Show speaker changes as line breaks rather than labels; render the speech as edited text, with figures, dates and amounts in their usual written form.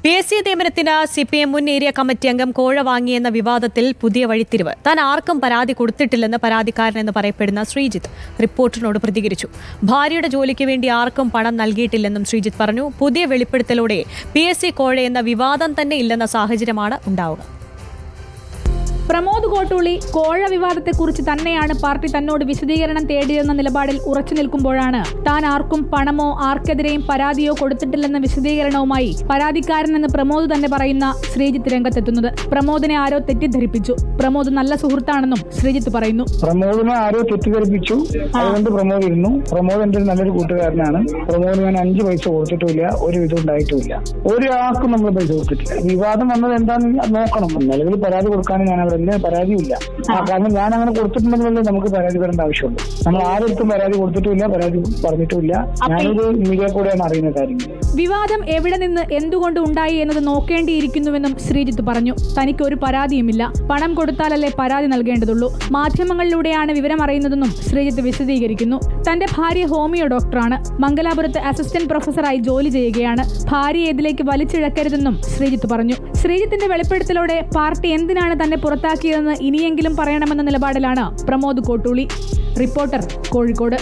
PSC നിയമനത്തിന് CPM മുൻ area committee അംഗം കോഴ വാങ്ങിയെന്ന വിവാദത്തിൽ പുതിയ വഴിത്തിരിവ്. താൻ ആർക്കും പരാതി കൊടുത്തിട്ടില്ലെന്ന് പരാതിക്കാരനെന്ന് പറയപ്പെടുന്ന ശ്രീജിത്ത് റിപ്പോർട്ടറിനോട് പ്രതികരിച്ചു. ഭാര്യയുടെ ജോലിക്ക് വേണ്ടി ആർക്കും പണം നൽകിയിട്ടില്ലെന്നും ശ്രീജിത്ത് പറഞ്ഞു. പുതിയ വെളിപ്പെടുത്തലോടെ PSC കോഴയെന്ന വിവാദം തന്നെ ഇല്ലെന്ന സാഹചര്യമാണ് ഉണ്ടാവുക.
പ്രമോദ് കോട്ടൂളി കോഴ വിവാദത്തെക്കുറിച്ച് തന്നെയാണ് പാർട്ടി തന്നോട് വിശദീകരണം തേടിയെന്ന നിലപാടിൽ ഉറച്ചു നിൽക്കുമ്പോഴാണ് താൻ ആർക്കും പണമോ ആർക്കെതിരെയും പരാതിയോ കൊടുത്തിട്ടില്ലെന്ന വിശദീകരണവുമായി പരാതിക്കാരനെന്ന് പ്രമോദ് തന്നെ പറയുന്ന ശ്രീജിത്ത് രംഗത്തെത്തുന്നത്. പ്രമോദിനെ ആരോ തെറ്റിദ്ധരിപ്പിച്ചു. പ്രമോദ് നല്ല സുഹൃത്താണെന്നും ശ്രീജിത്ത് പറയുന്നു.
പ്രമോദിനെ ആരോ തെറ്റിദ്ധരിപ്പിച്ചു, അതുകൊണ്ട് പ്രമോദ് ഇരുന്നു. പ്രമോദ് എന്റെ നല്ലൊരു കൂട്ടുകാരനാണ്. പ്രമോദ് ഞാൻ 5 പൈസ കൊടുത്തിട്ടുമില്ല, ഒരു വിധം ഉണ്ടായിട്ടുമില്ല. ഒരാൾക്കും നമ്മൾ പൈസ കൊടുത്തിട്ടില്ല. വിവാദം വന്നത് എന്താണെന്ന് നോക്കണം. നിലവിൽ പരാതി കൊടുക്കാനും ഞാൻ അവിടെ പരാതിയില്ല. കാരണം ഞാൻ അങ്ങനെ കൊടുത്തിട്ടുണ്ടെങ്കിലല്ലേ നമുക്ക് പരാതി വരേണ്ട ആവശ്യമുള്ളൂ. നമ്മൾ ആരെടുത്തും പരാതി കൊടുത്തിട്ടുമില്ല, പരാതി പറഞ്ഞിട്ടുമില്ല. ഞാനത് മീഡിയ കൂടെയാണ് അറിയുന്ന കാര്യങ്ങൾ.
വിവാദം എവിടെ നിന്ന് എന്തുകൊണ്ട് ഉണ്ടായി എന്നത് നോക്കേണ്ടിയിരിക്കുന്നുവെന്നും ശ്രീജിത്ത് പറഞ്ഞു. തനിക്ക് ഒരു പരാതിയുമില്ല, പണം കൊടുത്താലല്ലേ പരാതി നൽകേണ്ടതുള്ളൂ. മാധ്യമങ്ങളിലൂടെയാണ് വിവരം അറിയുന്നതെന്നും ശ്രീജിത്ത് വിശദീകരിക്കുന്നു. തന്റെ ഭാര്യ ഹോമിയോ ഡോക്ടറാണ്. മംഗലാപുരത്ത് അസിസ്റ്റന്റ് പ്രൊഫസറായി ജോലി ചെയ്യുകയാണ്. ഭാര്യയെ ഇതിലേക്ക് വലിച്ചിഴക്കരുതെന്നും ശ്രീജിത്ത് പറഞ്ഞു. ശ്രീജിത്തിന്റെ വെളിപ്പെടുത്തലോടെ പാർട്ടി എന്തിനാണ് തന്നെ പുറത്താക്കിയതെന്ന് ഇനിയെങ്കിലും പറയണമെന്ന നിലപാടിലാണ് പ്രമോദ് കോട്ടൂളി. റിപ്പോർട്ടർ, കോഴിക്കോട്.